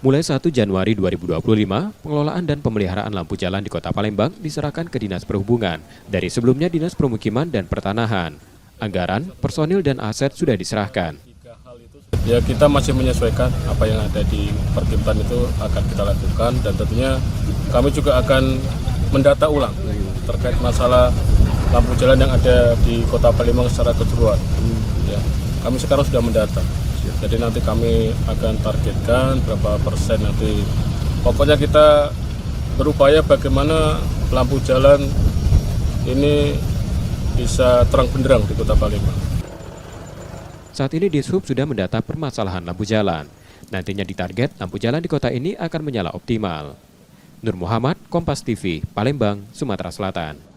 Mulai 1 Januari 2025, pengelolaan dan pemeliharaan lampu jalan di Kota Palembang diserahkan ke Dinas Perhubungan dari sebelumnya Dinas Permukiman dan Pertanahan. Anggaran, personil, dan aset sudah diserahkan. Ya, kita masih menyesuaikan apa yang ada di Perkimtan itu akan kita lakukan, dan tentunya kami juga akan mendata ulang terkait masalah lampu jalan yang ada di Kota Palembang secara keseluruhan. Ya, kami sekarang sudah mendata. Jadi nanti kami akan targetkan berapa persen nanti. Pokoknya kita berupaya bagaimana lampu jalan ini bisa terang benderang di Kota Palembang. Saat ini Dishub sudah mendata permasalahan lampu jalan. Nantinya ditarget lampu jalan di kota ini akan menyala optimal. Nur Muhammad, Kompas TV, Palembang, Sumatera Selatan.